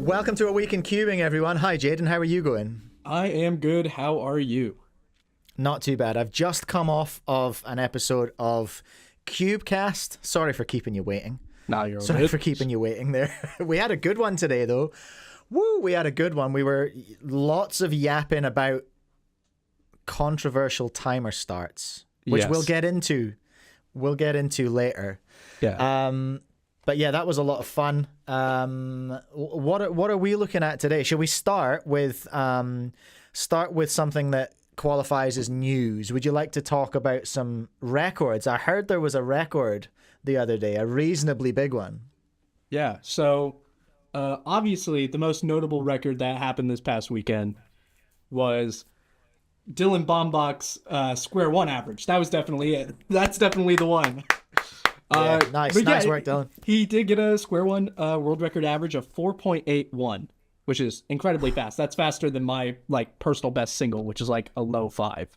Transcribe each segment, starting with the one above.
Welcome to A Week in Cubing, everyone. Hi, Jaden. How are you going? I am good. How are you? Not too bad. I've just come off of an episode of Cubecast. Sorry for keeping you waiting. Nah, you're Sorry for keeping you waiting there. We had a good one today, though. Woo, we had a good one. We were lots of yapping about controversial timer starts, which Yes. we'll get into. We'll get into later. Yeah. But yeah, that was a lot of fun. What are we looking at today? Should we start with something that qualifies as news? Would you like to talk about some records? I heard there was a record the other day, a reasonably big one. Yeah. So, obviously, the most notable record that happened this past weekend was Dylan Bombach's square one average. That was definitely it. That's definitely the one. Yeah, nice work, Dylan. He did get a square one world record average of 4.81, which is incredibly fast. That's faster than my personal best single, which is like a low 5.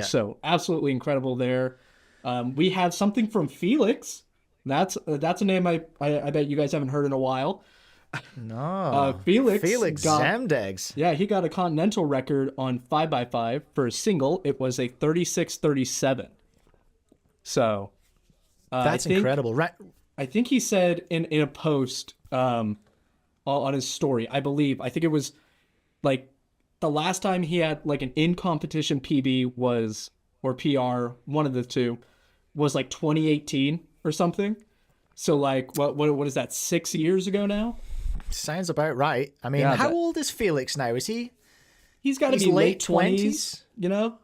So absolutely incredible there. We have something from Felix. That's a name I bet you guys haven't heard in a while. No. Felix got Zamdegs. Yeah, he got a continental record on 5x5 for a single. It was a 36:37. So that's incredible. Right. I think he said in a post on his story, I think it was like the last time he had like an in-competition PB was, or PR, one of the two, was like 2018 or something. So like, what is that, 6 years ago now? Sounds about right. I mean, how old is Felix now? Is he? He's got to be late 20s, you know?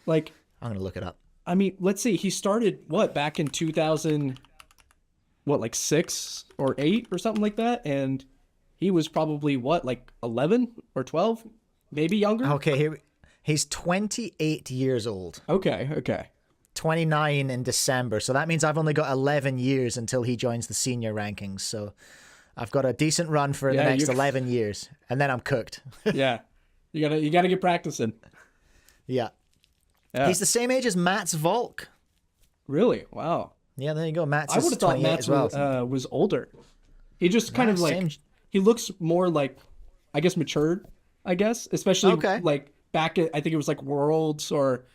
Like, I'm going to look it up. I mean, let's see. He started back in 2000, like 6 or 8 or something like that, and he was probably 11 or 12, maybe younger. Okay, he's 28 years old. Okay. 29 in December, so that means I've only got 11 years until he joins the senior rankings. So I've got a decent run for the next 11 years, and then I'm cooked. Yeah, you gotta get practicing. Yeah. He's the same age as Mats Volk. Really? Wow. Yeah, there you go. Mats I would have thought Mats was older. He just kind of he looks more like, I guess, matured, especially like back at, I think it was like Worlds, or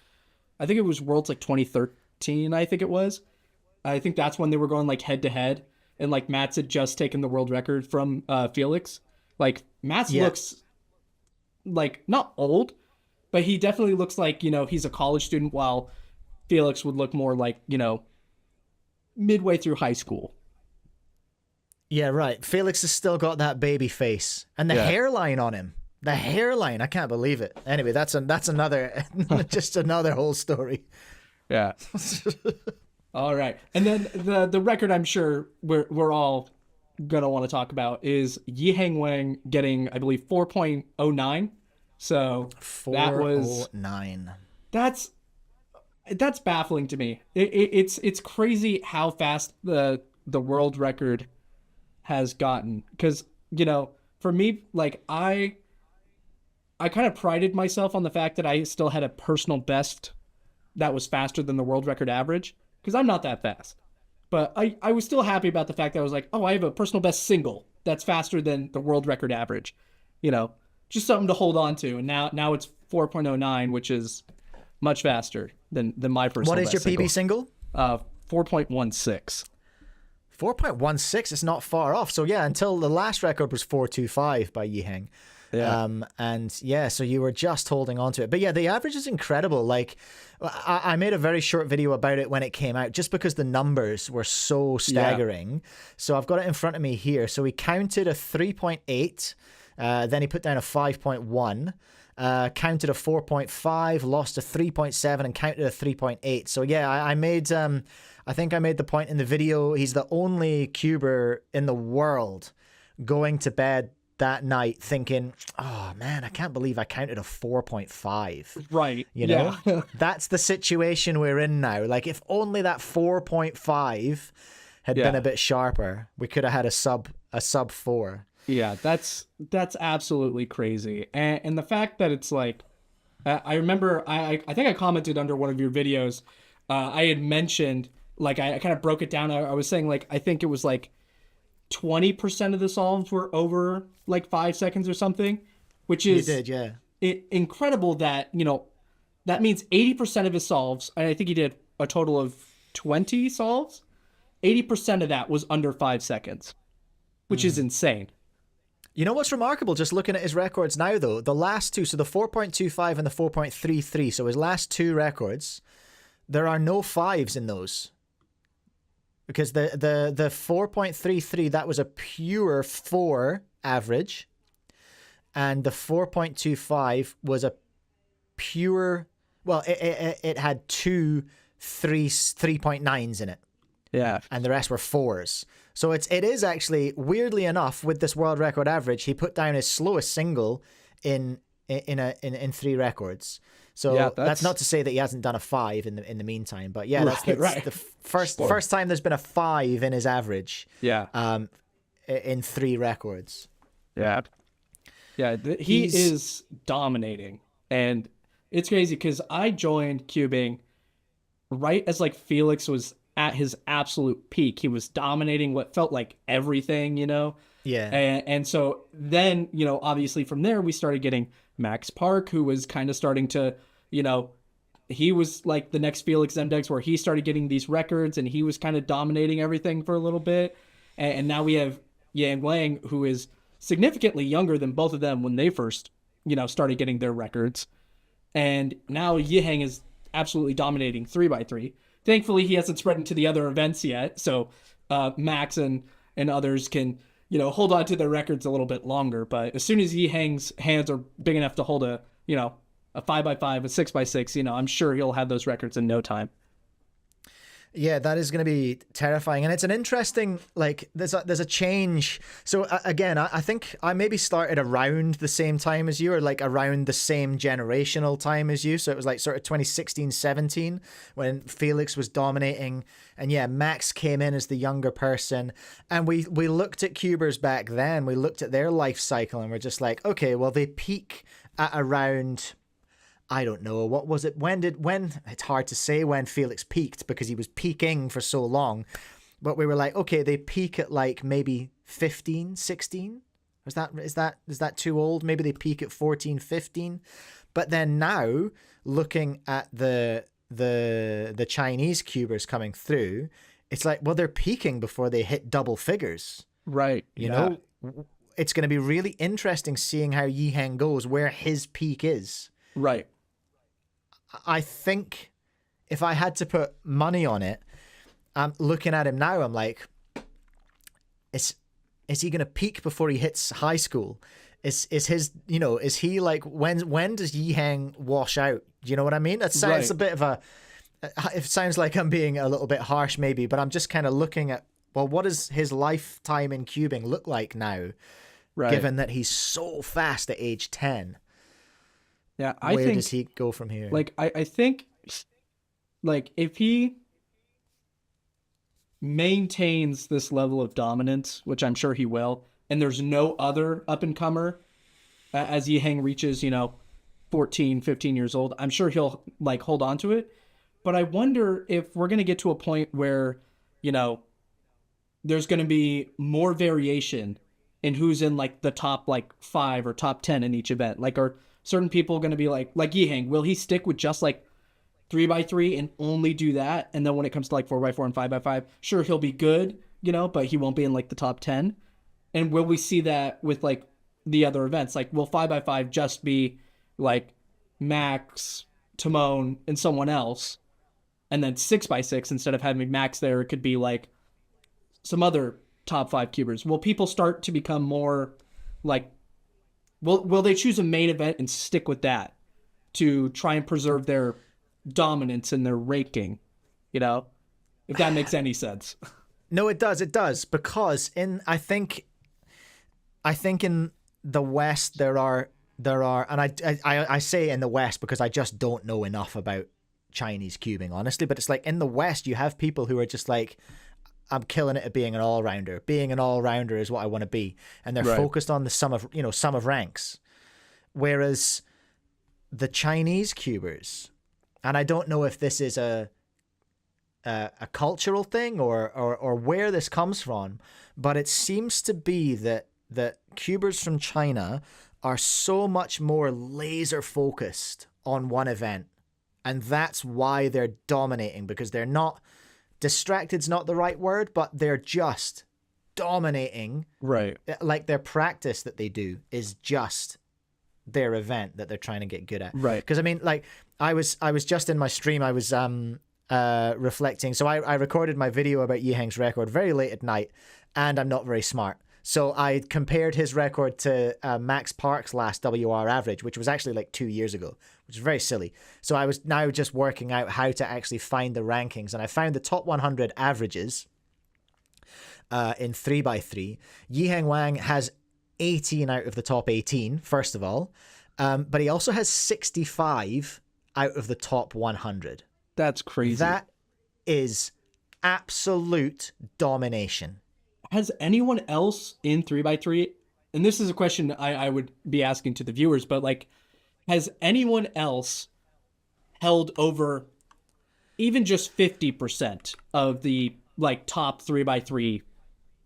I think it was Worlds like 2013, I think it was. I think that's when they were going like head to head, and like Mats had just taken the world record from Felix. Like Mats looks like not old, but he definitely looks like, he's a college student, while Felix would look more like, midway through high school. Yeah, right. Felix has still got that baby face and the hairline on him. The hairline, I can't believe it. Anyway, that's another, just another whole story. Yeah. All right. And then the record I'm sure we're all gonna want to talk about is Yiheng Wang getting, I believe, 4.09. So that was 409. That's baffling to me. It's crazy how fast the world record has gotten, because for me, like I kind of prided myself on the fact that I still had a personal best that was faster than the world record average, because I'm not that fast. But I was still happy about the fact that I was like, oh, I have a personal best single that's faster than the world record average. Just something to hold on to. And now it's 4.09, which is much faster than my personal best. What is your PB single? 4.16. 4.16 is not far off. So yeah, until the last record was 4.25 by Yiheng. Yeah. So you were just holding on to it. But yeah, the average is incredible. Like, I made a very short video about it when it came out, just because the numbers were so staggering. Yeah. So I've got it in front of me here. So he counted a 3.8, then he put down a 5.1, counted a 4.5, lost a 3.7, and counted a 3.8. So yeah, I think I made the point in the video, he's the only cuber in the world going to bed that night thinking, oh man, I can't believe I counted a 4.5. Right. That's the situation we're in now. Like, if only that 4.5 had been a bit sharper, we could have had a sub 4. Yeah, that's absolutely crazy. And the fact that it's like, I remember, I think I commented under one of your videos, I had mentioned, like, I kind of broke it down. I was saying, like, I think it was like 20% of the solves were over like 5 seconds or something, which is He did, yeah. Incredible that, that means 80% of his solves, and I think he did a total of 20 solves, 80% of that was under 5 seconds, which is insane. You know what's remarkable, just looking at his records now, though? The last two, so the 4.25 and the 4.33, so his last two records, there are no fives in those. Because the 4.33, that was a pure 4 average. And the 4.25 was a pure, well, it had two 3.9s in it. Yeah. And the rest were 4s. So it is actually, weirdly enough, with this world record average, he put down his slowest single in 3 records. So yeah, that's not to say that he hasn't done a 5 in the meantime, but yeah, that's the first time there's been a 5 in his average. Yeah. In 3 records. Yeah. Yeah, he is dominating, and it's crazy because I joined cubing right as like Felix was at his absolute peak. He was dominating what felt like everything, Yeah. And so then, obviously from there we started getting Max Park, who was kind of starting to, he was like the next Felix Zemdegs, where he started getting these records and he was kind of dominating everything for a little bit. And now we have Yiheng Wang, who is significantly younger than both of them when they first, started getting their records. And now Yiheng is absolutely dominating 3x3. Thankfully, he hasn't spread into the other events yet, so Max and others can, hold on to their records a little bit longer. But as soon as Yiheng's hands are big enough to hold a 5x5, a 6x6, I'm sure he'll have those records in no time. Yeah, that is going to be terrifying. And it's an interesting, like, there's a change. So again, I think I maybe started around the same time as you, or like around the same generational time as you. So it was like sort of 2016, 17 when Felix was dominating. And yeah, Max came in as the younger person. And we looked at cubers back then. We looked at their life cycle and we're just like, okay, well, they peak at around, I don't know, what was it? When it's hard to say when Felix peaked because he was peaking for so long. But we were like, okay, they peak at like maybe 15, 16. Is that too old? Maybe they peak at 14, 15. But then now, looking at the Chinese cubers coming through, it's like, well, they're peaking before they hit double figures. Right. You know, it's going to be really interesting seeing how Yiheng goes, where his peak is. Right. I think if I had to put money on it, I'm looking at him now, I'm like, is he going to peak before he hits high school? Is he like, when does Yiheng wash out? Do you know what I mean? That sounds a bit of it sounds like I'm being a little bit harsh maybe, but I'm just kind of looking at, well, what does his lifetime in cubing look like now? Right. Given that he's so fast at age 10. Yeah, Where does he go from here? Like, I think, like, if he maintains this level of dominance, which I'm sure he will, and there's no other up-and-comer as Yiheng reaches, 14, 15 years old, I'm sure he'll, like, hold on to it. But I wonder if we're going to get to a point where, there's going to be more variation in who's in, like, the top, like, 5 or top 10 in each event. Like, are certain people going to be like Yiheng, will he stick with just like 3x3 and only do that? And then when it comes to like 4x4 and 5x5, sure, he'll be good, but he won't be in like the top 10. And will we see that with like the other events? Like, will 5x5 just be like Max, Timon, and someone else? And then 6x6, instead of having Max there, it could be like some other top 5 cubers. Will people start to become more like, Will they choose a main event and stick with that to try and preserve their dominance in their ranking? If that makes any sense. No, it does. It does, because I think in the West there are, and I say in the West because I just don't know enough about Chinese cubing, honestly. But it's like in the West you have people who are just like, I'm killing it at being an all-rounder. Being an all-rounder is what I want to be. And they're focused on the sum of ranks. Whereas the Chinese cubers, and I don't know if this is a cultural thing or where this comes from, but it seems to be that cubers from China are so much more laser focused on one event, and that's why they're dominating, because they're not distracted's not the right word, but they're just dominating. Right. Like their practice that they do is just their event that they're trying to get good at. Right. Because I mean, like I was just in my stream, I was reflecting. So I recorded my video about Yiheng's record very late at night, and I'm not very smart. So I compared his record to Max Park's last WR average, which was actually like 2 years ago, which is very silly. So I was now just working out how to actually find the rankings, and I found the top 100 averages in 3x3. Yiheng Wang has 18 out of the top 18, first of all, but he also has 65 out of the top 100. That's crazy. That is absolute domination. Has anyone else in 3x3, and this is a question I would be asking to the viewers, but like, has anyone else held over even just 50% of the like top 3x3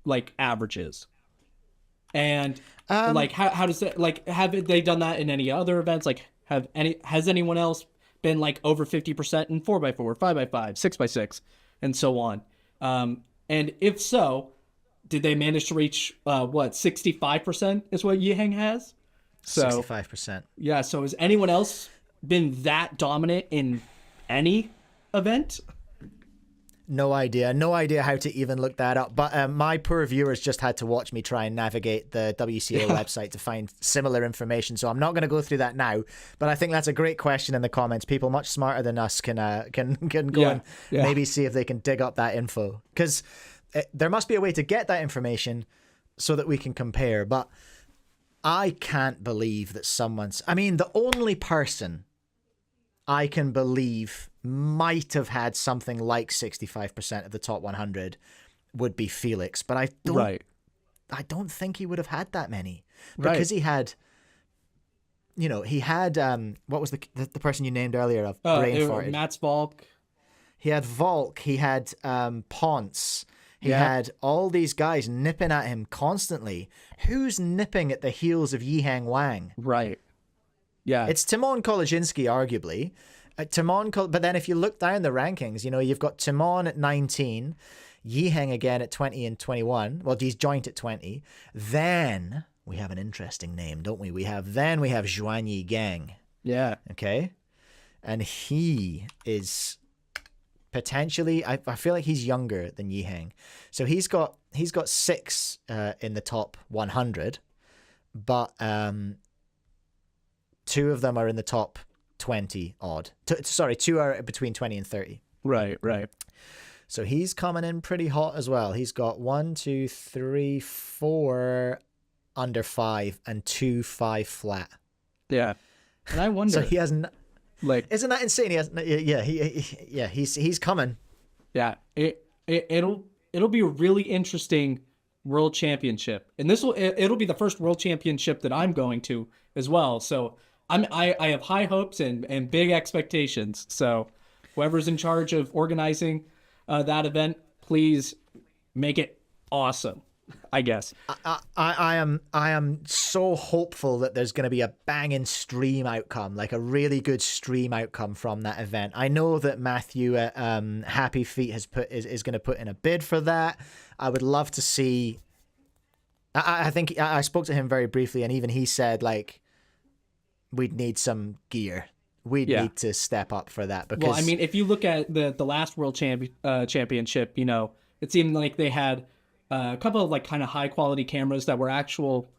like averages? And like, how does that, like, have they done that in any other events? Like, has anyone else been like over 50% in 4x4, 5x5, 6x6, and so on? And if so, did they manage to reach 65% is what Yiheng has? So 65%. Yeah, so has anyone else been that dominant in any event? No idea how to even look that up. But my poor viewers just had to watch me try and navigate the WCA website to find similar information. So I'm not going to go through that now. But I think that's a great question in the comments. People much smarter than us can go and maybe see if they can dig up that info, because there must be a way to get that information so that we can compare. But I can't believe that I mean, the only person I can believe might have had something like 65% of the top 100 would be Felix, but I don't think he would have had that many, because he had, what was the person you named earlier of brain farted? Mats Volk. He had Volk, he had Ponce. He had all these guys nipping at him constantly. Who's nipping at the heels of Yiheng Wang? Right. Yeah. It's Timon Kolodziejski, arguably. But then if you look down the rankings, you've got Timon at 19, Yiheng again at 20 and 21. Well, he's joint at 20. Then we have an interesting name, don't we? We have Zhuanyi Gang. Yeah. Okay. And he is potentially, I feel like he's younger than Yiheng. So he's got 6 in the top 100, but 2 of them are in the top 20 odd. 2 are between 20 and 30. Right. So he's coming in pretty hot as well. He's got 1, 2, 3, 4 under 5 and 2 5 flat. Yeah. And I wonder. So he has isn't that insane? He has he's coming. Yeah. It'll be a really interesting world championship. And it'll be the first world championship that I'm going to as well. So I have high hopes and big expectations. So whoever's in charge of organizing that event, please make it awesome, I guess. I am so hopeful that there's going to be a banging stream outcome, like a really good stream outcome from that event. I know that Matthew at Happy Feet is going to put in a bid for that. I would love to see. I think I spoke to him very briefly, and even he said like, we'd need some gear. We'd need to step up for that. Because, well, I mean, if you look at the last world championship, it seemed like they had a couple of like kind of high quality cameras that were actual,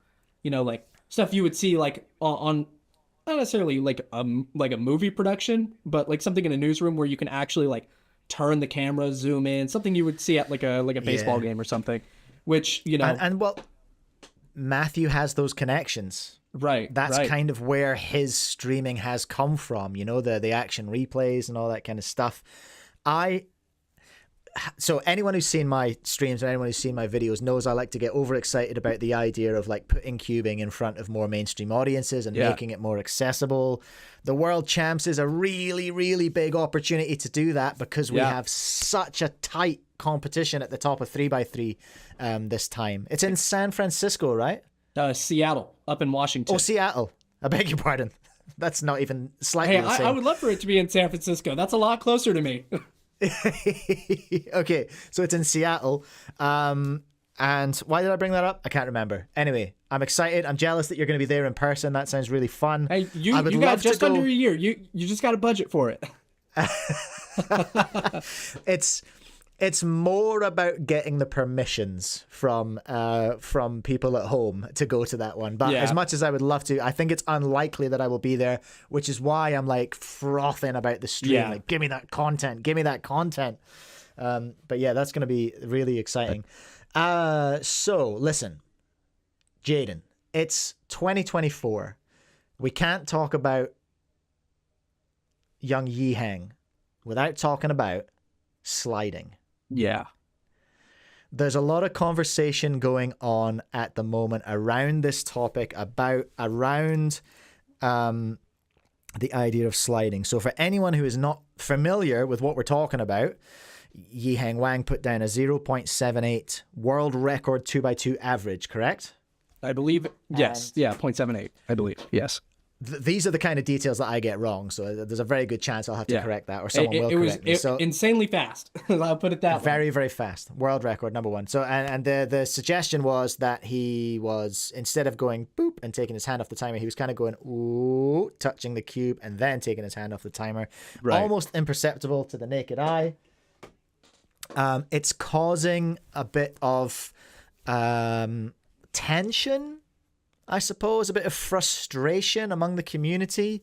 like stuff you would see like on not necessarily like a movie production, but like something in a newsroom where you can actually like turn the camera, zoom in, something you would see at like a baseball game or something, which, and well, Matthew has those connections. Right. That's kind of where his streaming has come from, the action replays and all that kind of stuff. so anyone who's seen my streams or anyone who's seen my videos knows I like to get overexcited about the idea of like putting cubing in front of more mainstream audiences and making it more accessible. The World Champs is a really, really big opportunity to do that because we have such a tight competition at the top of 3x3 this time. It's in San Francisco, right? Seattle, up in Washington. Oh, Seattle. I beg your pardon. That's not even slightly the same. I would love for it to be in San Francisco. That's a lot closer to me. Okay, so it's in Seattle. And why did I bring that up? I can't remember. Anyway, I'm excited. I'm jealous that you're going to be there in person. That sounds really fun. Hey, you got just under a year. You just got a budget for it. It's more about getting the permissions from people at home to go to that one. But as much as I would love to, I think it's unlikely that I will be there, which is why I'm like frothing about the stream. Like, give me that content. Give me that content. But yeah, that's going to be really exciting. So listen, Jaden, it's 2024. We can't talk about young Yiheng without talking about sliding. Yeah. There's a lot of conversation going on at the moment around this topic, around the idea of sliding. So for anyone who is not familiar with what we're talking about, Yiheng Wang put down a 0.78 world record 2x2 average, correct? I believe, yes. Yeah, 0.78, I believe, yes. These are the kind of details that I get wrong, so there's a very good chance I'll have to correct that, or someone will correct me. So insanely fast. I'll put it that way. Very, very fast. World record, number one. So, and the suggestion was that he was, instead of going boop and taking his hand off the timer, he was kind of going ooh, touching the cube and then taking his hand off the timer. Right. Almost imperceptible to the naked eye. It's causing a bit of tension, I suppose, a bit of frustration among the community.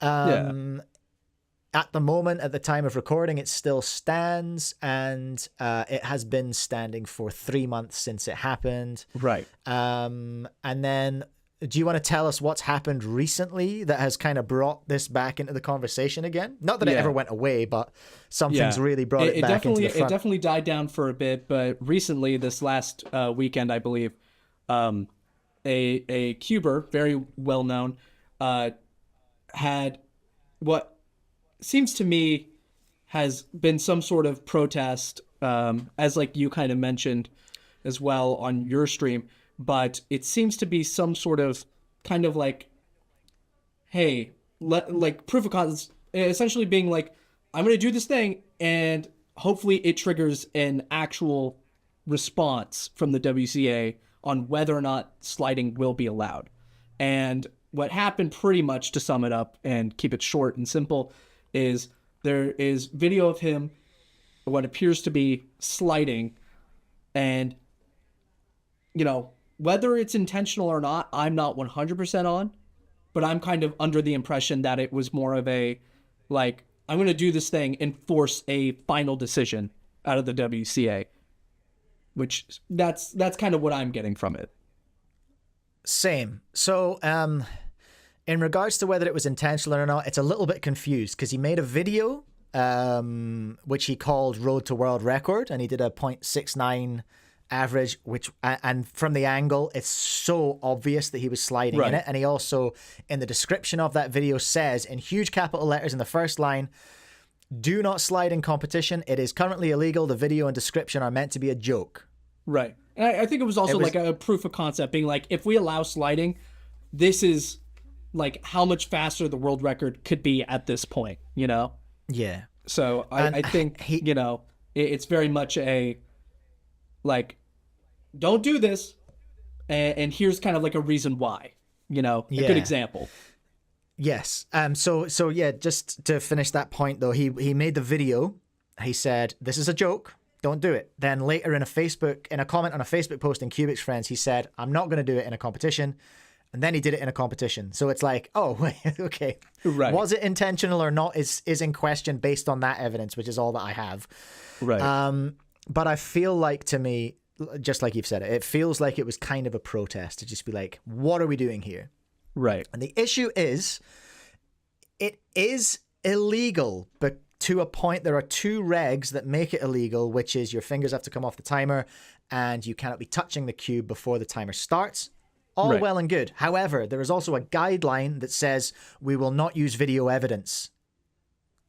At the moment, at the time of recording, it still stands, and it has been standing for 3 months since it happened. Right. And then, do you want to tell us what's happened recently that has kind of brought this back into the conversation again? Not that it ever went away, but something's really brought it back into the front. It definitely died down for a bit, but recently, this last weekend, I believe, a cuber, very well known, had what seems to me has been some sort of protest, as like you kind of mentioned as well on your stream, but it seems to be some sort of kind of like, hey, like proof of concept, essentially being like, I'm going to do this thing and hopefully it triggers an actual response from the WCA on whether or not sliding will be allowed. And what happened, pretty much to sum it up and keep it short and simple, is there is video of him, what appears to be sliding, and, you know, whether it's intentional or not, I'm not 100% on, but I'm kind of under the impression that it was more of a, like, I'm going to do this thing and force a final decision out of the WCA. Which that's kind of what I'm getting from it. Same. So, in regards to whether it was intentional or not, it's a little bit confused because he made a video, which he called Road to World Record, and he did a 0.69 average, and from the angle, it's so obvious that he was sliding in it. And he also, in the description of that video, says in huge capital letters in the first line, "Do not slide in competition. It is currently illegal. The video and description are meant to be a joke." Right. And I think it was also like a proof of concept, being like, if we allow sliding, this is like how much faster the world record could be at this point, you know? Yeah. So I think, you know, it's very much a, like, don't do this. And here's kind of like a reason why, you know, a good example. Yes. So yeah, just to finish that point though, he made the video. He said, "This is a joke. Don't do it." Then later in a comment on a Facebook post in Cubic's Friends, he said, "I'm not going to do it in a competition." And then he did it in a competition. So it's like, oh, wait, okay. Right. Was it intentional or not is in question based on that evidence, which is all that I have. Right. But I feel like, to me, just like you've said it feels like it was kind of a protest to just be like, what are we doing here? Right. And the issue is, it is illegal, but to a point. There are two regs that make it illegal, which is your fingers have to come off the timer and you cannot be touching the cube before the timer starts. All well and good. However, there is also a guideline that says we will not use video evidence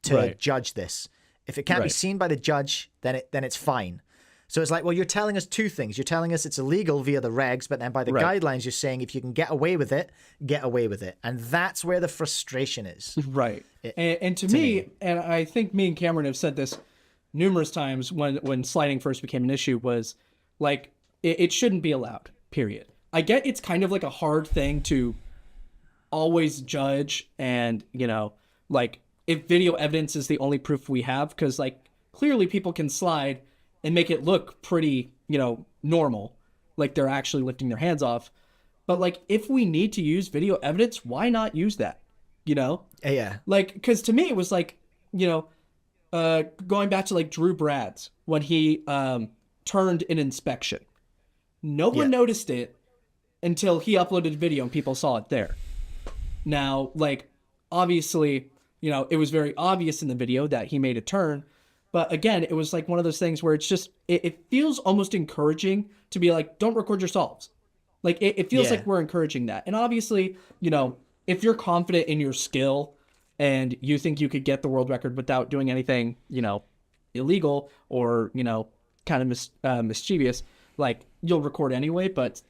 to judge this. If it can't be seen by the judge, then it's fine. So it's like, well, you're telling us two things. You're telling us it's illegal via the regs, but then by the guidelines, you're saying if you can get away with it, get away with it. And that's where the frustration is. Right. And to me, and I think me and Cameron have said this numerous times when sliding first became an issue, was like, it shouldn't be allowed, period. I get it's kind of like a hard thing to always judge and, you know, like if video evidence is the only proof we have, because like clearly people can slide and make it look pretty, you know, normal, like they're actually lifting their hands off. But like, if we need to use video evidence, why not use that? You know? Yeah. Like, because to me, it was like, you know, going back to like Drew Brad's when he turned an inspection. No one noticed it until he uploaded a video and people saw it there. Now, like, obviously, you know, it was very obvious in the video that he made a turn. But again, it was like one of those things where it's just, it feels almost encouraging to be like, don't record yourselves. Like, it feels like we're encouraging that. And obviously, you know, if you're confident in your skill and you think you could get the world record without doing anything, you know, illegal or, you know, kind of mischievous, like, you'll record anyway. But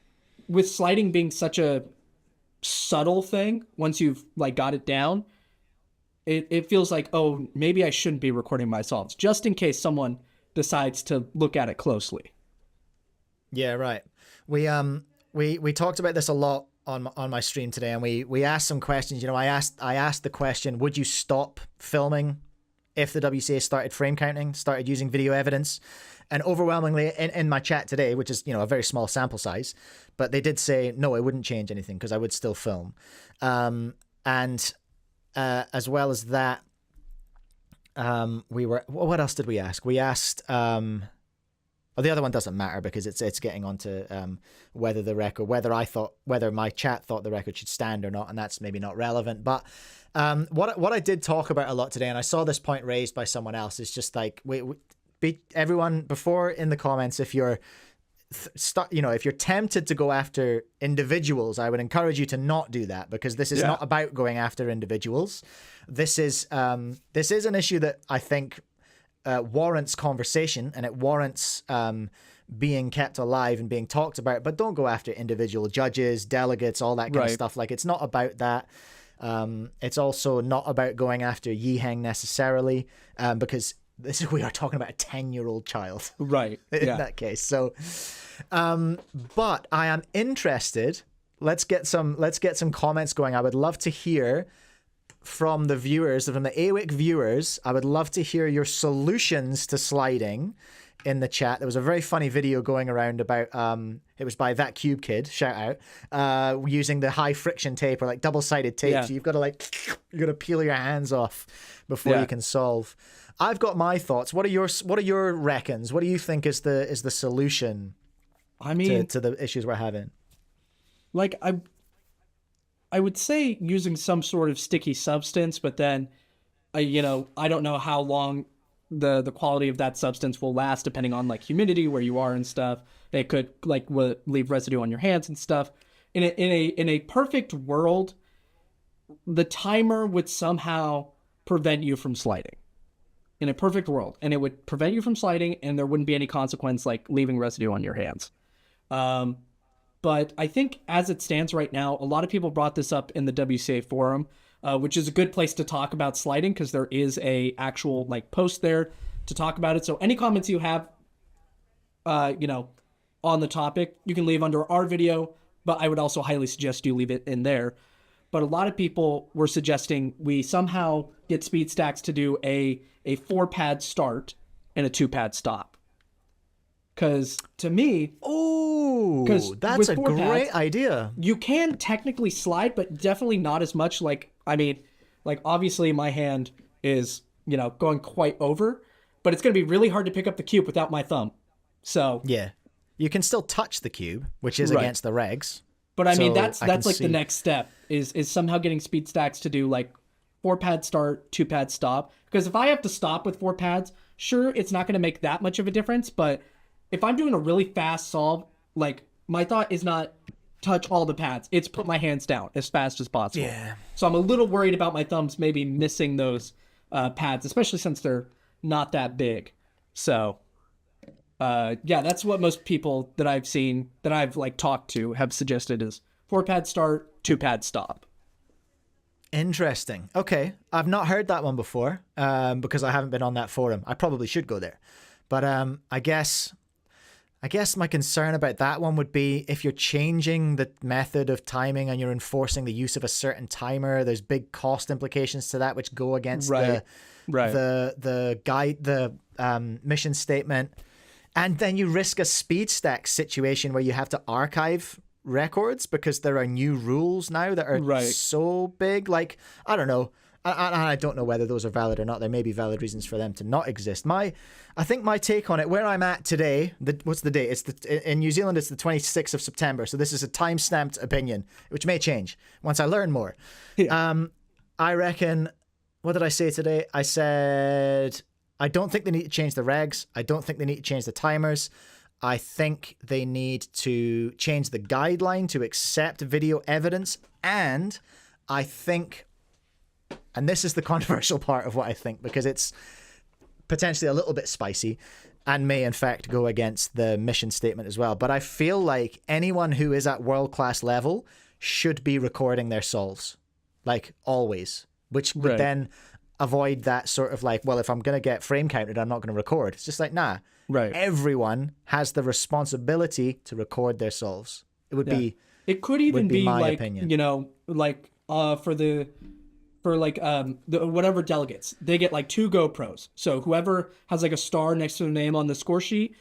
with sliding being such a subtle thing, once you've, like, got it down, it feels like, oh, maybe I shouldn't be recording myself, just in case someone decides to look at it closely. Yeah, right. We talked about this a lot on my stream today, and we asked some questions. You know, I asked the question, would you stop filming if the WCA started frame counting, started using video evidence? And overwhelmingly in my chat today, which is, you know, a very small sample size, but they did say, no, it wouldn't change anything because I would still film. As well as that, what else did we ask? We asked, the other one doesn't matter because it's getting onto whether my chat thought the record should stand or not, and that's maybe not relevant. But what I did talk about a lot today, and I saw this point raised by someone else, is just like everyone before in the comments, if you're if you're tempted to go after individuals, I would encourage you to not do that, because this is not about going after individuals. This is an issue that I think warrants conversation, and it warrants being kept alive and being talked about, but don't go after individual judges, delegates, all that kind of stuff. Like, it's not about that. It's also not about going after Yiheng necessarily, because we are talking about a 10-year-old child. Right. In that case. So, but I am interested. Let's get some comments going. I would love to hear from the viewers, from the AWIC viewers. I would love to hear your solutions to sliding in the chat. There was a very funny video going around about, it was by That Cube Kid, shout out, using the high friction tape, or like double-sided tape. So you've got to peel your hands off before you can solve. I've got my thoughts. What are your reckons? What do you think is the solution? I mean, to the issues we're having. Like, I would say using some sort of sticky substance, but then, you know, I don't know how long the quality of that substance will last, depending on like humidity, where you are and stuff. It could like leave residue on your hands and stuff. In a perfect world, the timer would somehow prevent you from sliding. In a perfect world, and it would prevent you from sliding, and there wouldn't be any consequence like leaving residue on your hands. But I think as it stands right now, a lot of people brought this up in the WCA forum, which is a good place to talk about sliding, because there is a actual like post there to talk about it. So any comments you have, you know, on the topic, you can leave under our video, but I would also highly suggest you leave it in there. But a lot of people were suggesting we somehow get speed stacks to do a 4-pad start and a 2-pad stop. Because to me, that's a great idea. You can technically slide, but definitely not as much. Like, I mean, like obviously my hand is, you know, going quite over, but it's going to be really hard to pick up the cube without my thumb. So yeah, you can still touch the cube, which is against the regs. But I mean, that's like the next step is somehow getting speed stacks to do like 4-pad start, 2-pad stop. Because if I have to stop with 4 pads, sure, it's not going to make that much of a difference. But if I'm doing a really fast solve, like my thought is not touch all the pads. It's put my hands down as fast as possible. Yeah. So I'm a little worried about my thumbs maybe missing those pads, especially since they're not that big. So yeah, that's what most people that I've seen, that I've like talked to, have suggested is 4-pad start, 2-pad stop. Interesting. Okay. I've not heard that one before because I haven't been on that forum. I probably should go there. But I guess my concern about that one would be if you're changing the method of timing and you're enforcing the use of a certain timer, there's big cost implications to that which go against the guide, the mission statement. And then you risk a speed stack situation where you have to archive records because there are new rules now that are so big. Like, I don't know. I don't know whether those are valid or not. There may be valid reasons for them to not exist. I think my take on it, where I'm at today, what's the date? In New Zealand, it's the 26th of September. So this is a time-stamped opinion, which may change once I learn more. Yeah. I reckon, what did I say today? I said, I don't think they need to change the regs. I don't think they need to change the timers. I think they need to change the guideline to accept video evidence. And I think, and this is the controversial part of what I think, because it's potentially a little bit spicy and may in fact go against the mission statement as well. But I feel like anyone who is at world-class level should be recording their solves, like always, which would then avoid that sort of like, well, if I'm going to get frame counted, I'm not going to record. It's just like, nah, everyone has the responsibility to record their solves. It would be, it could even be my like, opinion. you know, like for whatever delegates, they get like 2 GoPros. So whoever has like a star next to their name on the score sheet,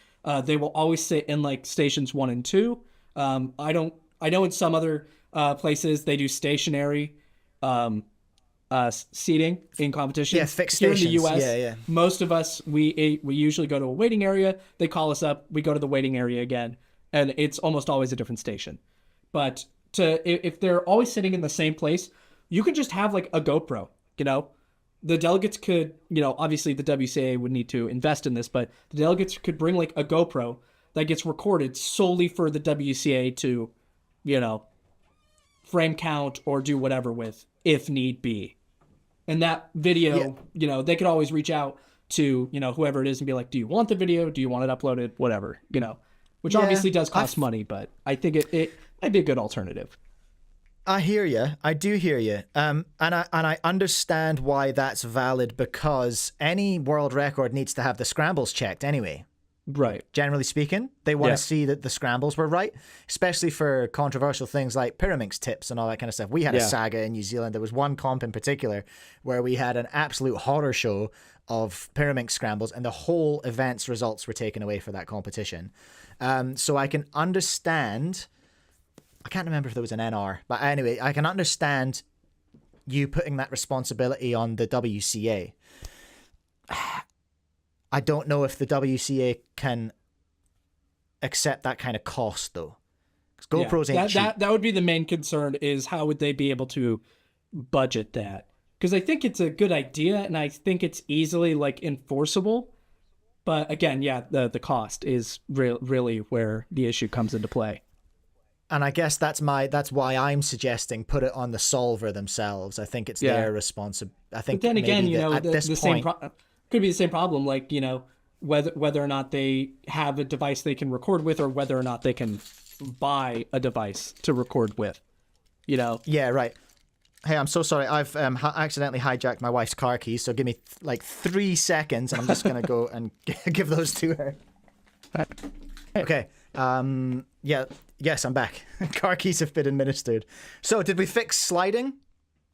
they will always sit in like stations 1 and 2. I know in some other places they do stationary seating in competition. Yeah, fixed Here stations. in the US, most of us, we usually go to a waiting area. They call us up. We go to the waiting area again, and it's almost always a different station. But if they're always sitting in the same place, you could just have like a GoPro, you know? The delegates could, you know, obviously the WCA would need to invest in this, but the delegates could bring like a GoPro that gets recorded solely for the WCA to, you know, frame count or do whatever with, if need be. And that video, you know, they could always reach out to, you know, whoever it is and be like, do you want the video? Do you want it uploaded? Whatever, you know, which obviously does cost money, but I think it might be a good alternative. I hear you. I do hear you. And I understand why that's valid, because any world record needs to have the scrambles checked anyway. Right. Generally speaking, they want to see that the scrambles were right, especially for controversial things like Pyraminx tips and all that kind of stuff. We had a saga in New Zealand. There was one comp in particular where we had an absolute horror show of Pyraminx scrambles, and the whole event's results were taken away for that competition. So I can understand. I can't remember if there was an NR, but anyway, I can understand you putting that responsibility on the WCA. I don't know if the WCA can accept that kind of cost, though. Because GoPros ain't cheap. That would be the main concern, is how would they be able to budget that? Because I think it's a good idea, and I think it's easily like enforceable. But again, the cost is really where the issue comes into play. And I guess that's why I'm suggesting put it on the solver themselves. I think it's their responsibility. I think. But then again, you know, at this point, could be the same problem. Like, you know, whether or not they have a device they can record with, or whether or not they can buy a device to record with. You know. Yeah. Right. Hey, I'm so sorry. I've accidentally hijacked my wife's car keys. So give me like 3 seconds, and I'm just gonna go and give those to her. Okay. Yes, I'm back. Car keys have been administered. So, did we fix sliding?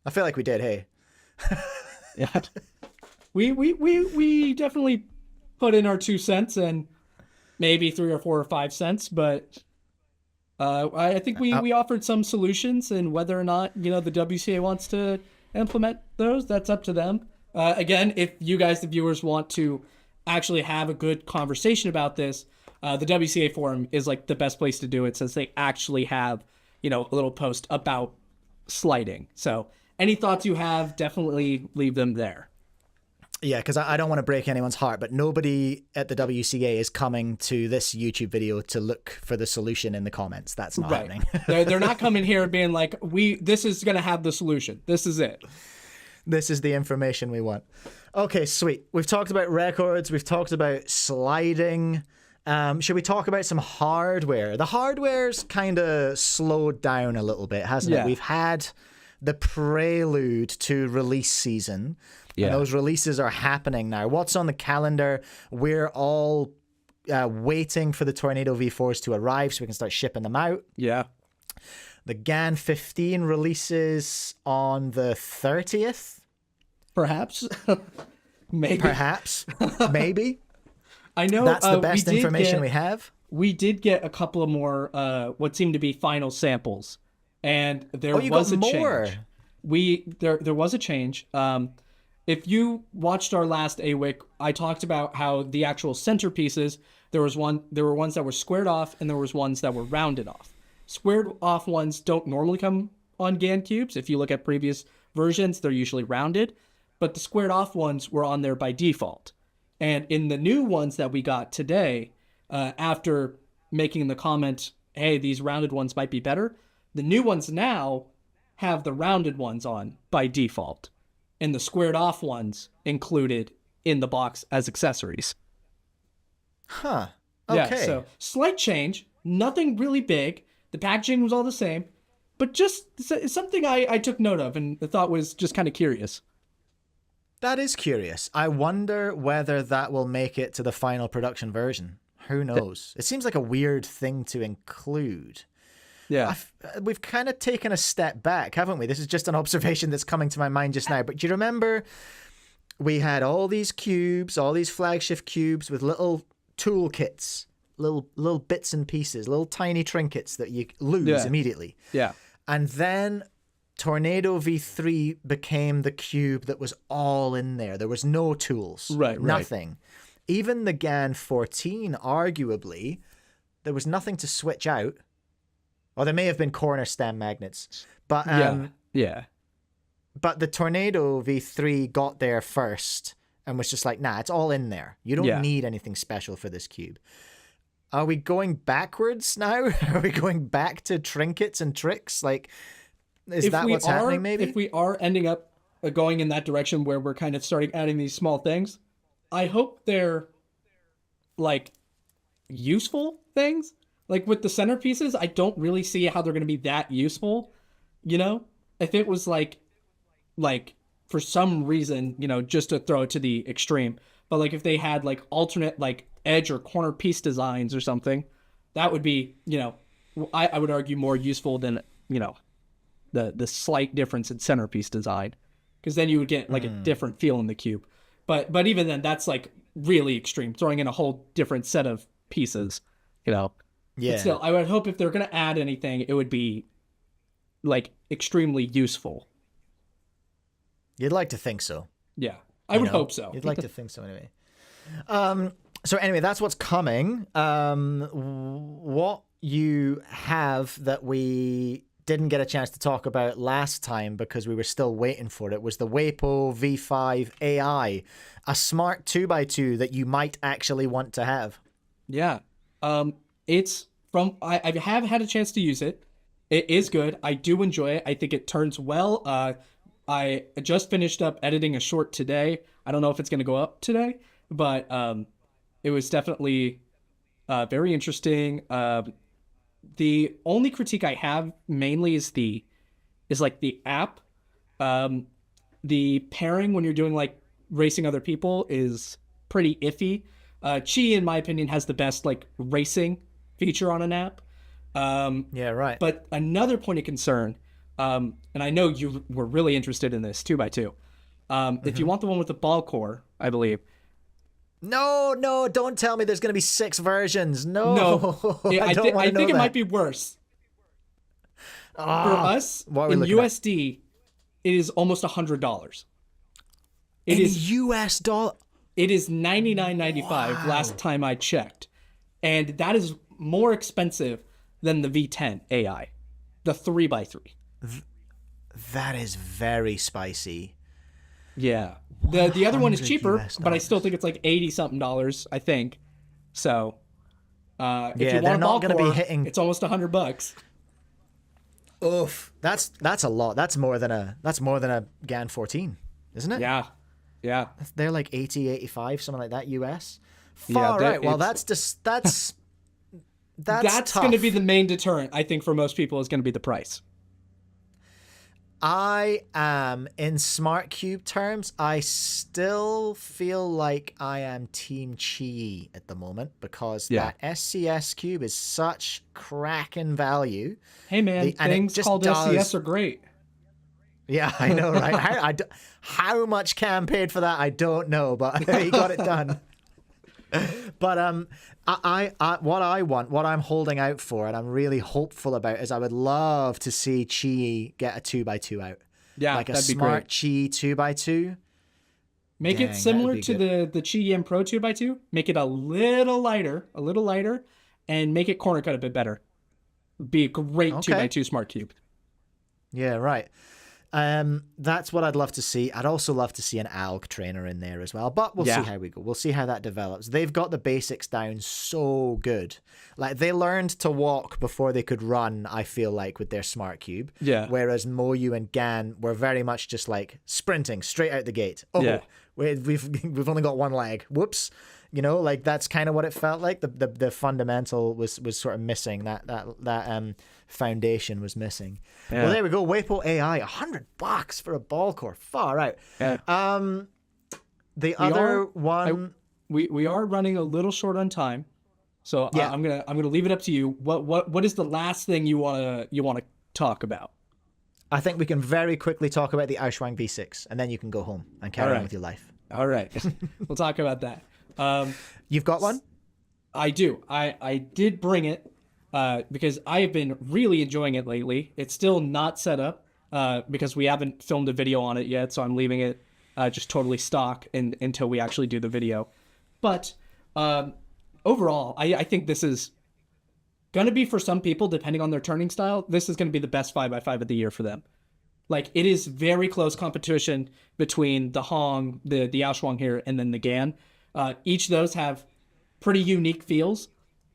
I feel like we did. Hey. Yeah. We definitely put in our 2 cents and maybe 3 or 4 or 5 cents, but I think we offered some solutions, and whether or not, you know, the WCA wants to implement those, that's up to them. Again, if you guys, the viewers, want to actually have a good conversation about this, the WCA forum is like the best place to do it, since they actually have, you know, a little post about sliding. So any thoughts you have, definitely leave them there. Yeah, because I don't want to break anyone's heart, but nobody at the WCA is coming to this YouTube video to look for the solution in the comments. That's not happening. They're not coming here being like, this is going to have the solution. This is it. This is the information we want. Okay, sweet. We've talked about records. We've talked about sliding. Should we talk about some hardware? The hardware's kind of slowed down a little bit, hasn't it? We've had the prelude to release season. Yeah. And those releases are happening now. What's on the calendar? We're all waiting for the Tornado V4s to arrive so we can start shipping them out. Yeah. The GAN 15 releases on the 30th. Perhaps. Maybe. Perhaps. Maybe. I know that's the best information we have. We did get a couple of more what seemed to be final samples. And there was a change. There was a change. If you watched our last AWIC, I talked about how the actual centerpieces, there were ones that were squared off and there was ones that were rounded off. Squared off ones don't normally come on GAN cubes. If you look at previous versions, they're usually rounded, but the squared off ones were on there by default. And in the new ones that we got today, after making the comment, hey, these rounded ones might be better, the new ones now have the rounded ones on by default, and the squared off ones included in the box as accessories. Huh. Okay. Yeah, so slight change, nothing really big. The packaging was all the same, but just something I took note of and thought was just kind of curious. That is curious. I wonder whether that will make it to the final production version. Who knows? It seems like a weird thing to include. Yeah. We've kind of taken a step back, haven't we? This is just an observation that's coming to my mind just now. But do you remember we had all these cubes, all these flagship cubes with little toolkits, little bits and pieces, little tiny trinkets that you lose immediately. Yeah. And then Tornado V3 became the cube that was all in there. There was no tools. Right. Nothing. Even the GAN 14, arguably, there was nothing to switch out. Or there may have been corner stem magnets. But yeah. But the Tornado V3 got there first and was just like, nah, it's all in there. You don't need anything special for this cube. Are we going backwards now? Are we going back to trinkets and tricks? Like, is that what's happening maybe? If we are ending up going in that direction where we're kind of starting adding these small things, I hope they're like useful things. Like with the centerpieces, I don't really see how they're going to be that useful, you know? If it was like for some reason, you know, just to throw it to the extreme, but like if they had like alternate like edge or corner piece designs or something, that would be, you know, I would argue more useful than, you know, the slight difference in centerpiece design, because then you would get like a different feel in the cube. But even then, that's like really extreme, throwing in a whole different set of pieces, you know. Yeah. But still, I would hope if they're going to add anything, it would be like extremely useful. You'd like to think so. Yeah, I would hope so. You'd like to think so anyway. So anyway, that's what's coming. What you have that we didn't get a chance to talk about last time because we were still waiting for it was the WAPO V5 AI, a smart 2x2 that you might actually want to have. Yeah. It's from, I have had a chance to use it. It is good. I do enjoy it. I think it turns well. I just finished up editing a short today. I don't know if it's going to go up today, but it was definitely very interesting. The only critique I have mainly is like the app. The pairing when you're doing like racing other people is pretty iffy. Qi, in my opinion, has the best like racing feature on an app. Yeah, right. But another point of concern, and I know you were really interested in this 2x2. If you want the one with the ball core, I believe. No, don't tell me there's going to be 6 versions. No. Yeah, I think it might be worse. For us, in USD, it is almost $100. It is US dollar. It is $99.95 last time I checked. And that is more expensive than the V10 AI, the 3x3. That is very spicy. Yeah. The other one is cheaper, $100 but I still think it's like $80-something, I think. So, if Yeah, you they're want a not ball gonna be core, hitting- it's almost $100. Oof. That's a lot. That's more than a GAN 14, isn't it? Yeah. Yeah. They're like 80, 85, something like that US. Yeah, Far right. Well, that's just that's That's going to be the main deterrent, I think, for most people is going to be the price. I am, in smart cube terms, I still feel like I am team Qi at the moment because that SCS cube is such cracking value. Hey, man, things called SCS are great. Yeah, I know, right? How much Cam paid for that, I don't know, but he got it done. But what I'm holding out for, and I'm really hopeful about, is I would love to see Qi get a 2x2 out. Yeah, like a that'd be smart great. Qi 2x2. Make it similar to the Qi M Pro 2x2. Make it a little lighter, and make it corner cut a bit better. Be a great 2x2 smart cube. Yeah, right. That's what I'd love to see. I'd also love to see an ALG trainer in there as well, but we'll see how we go. We'll see how that develops. They've got the basics down so good. Like, they learned to walk before they could run, I feel like, with their smart cube. Yeah. Whereas Moyu and GAN were very much just like sprinting straight out the gate. Oh, we've only got one leg. Whoops. You know, like, that's kind of what it felt like. The fundamental was sort of missing. That foundation was missing. Yeah. Well, there we go. Wapo AI, $100 for a ball core. Far out. Yeah. The other one, we are running a little short on time, so I'm gonna leave it up to you. What is the last thing you wanna talk about? I think we can very quickly talk about the AoChuang V6, and then you can go home and carry on with your life. All right, we'll talk about that. You've got one? I do. I did bring it because I have been really enjoying it lately. It's still not set up because we haven't filmed a video on it yet, so I'm leaving it just totally stock until we actually do the video. But overall, I think this is going to be, for some people, depending on their turning style, this is going to be the best 5x5 of the year for them. Like, it is very close competition between the Hong, the AoChuang here, and then the GAN. Each of those have pretty unique feels.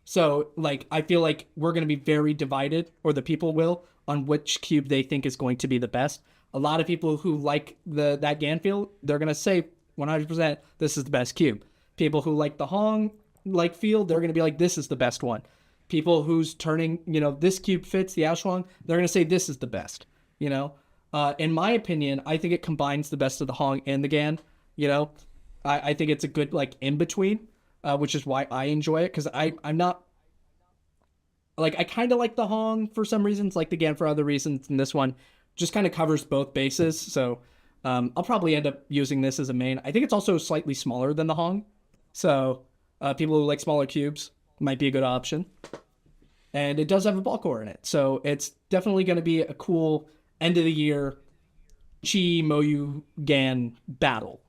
So, like, I feel like we're going to be very divided, or the people will, on which cube they think is going to be the best. A lot of people who like that GAN feel, they're going to say 100% this is the best cube. People who like the Hong feel, they're going to be like, this is the best one. People who's turning, this cube fits the AoChuang, they're going to say this is the best, In my opinion, I think it combines the best of the Hong and the GAN, I think it's a good, in-between, which is why I enjoy it, because I'm not, I kind of like the Hong for some reasons, like the GAN for other reasons, and this one just kind of covers both bases, so I'll probably end up using this as a main. I think it's also slightly smaller than the Hong, so people who like smaller cubes might be a good option. And it does have a ball core in it, so it's definitely going to be a cool end-of-the-year Qi, Moyu, GAN battle.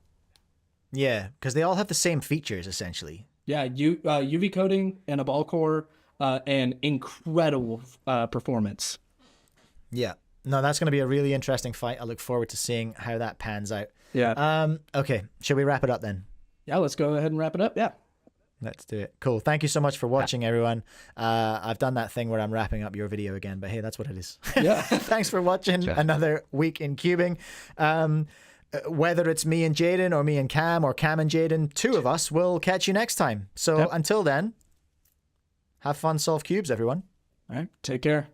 Yeah, because they all have the same features, essentially. Yeah, UV coating and a ball core and incredible performance. Yeah. No, that's going to be a really interesting fight. I look forward to seeing how that pans out. Yeah. Okay, should we wrap it up then? Yeah, let's go ahead and wrap it up. Yeah. Let's do it. Cool. Thank you so much for watching, everyone. I've done that thing where I'm wrapping up your video again, but hey, that's what it is. Yeah. Thanks for watching another week in cubing. Whether it's me and Jaden or me and Cam or Cam and Jaden, two of us will catch you next time. So until then, have fun, solve cubes, everyone. All right. Take care.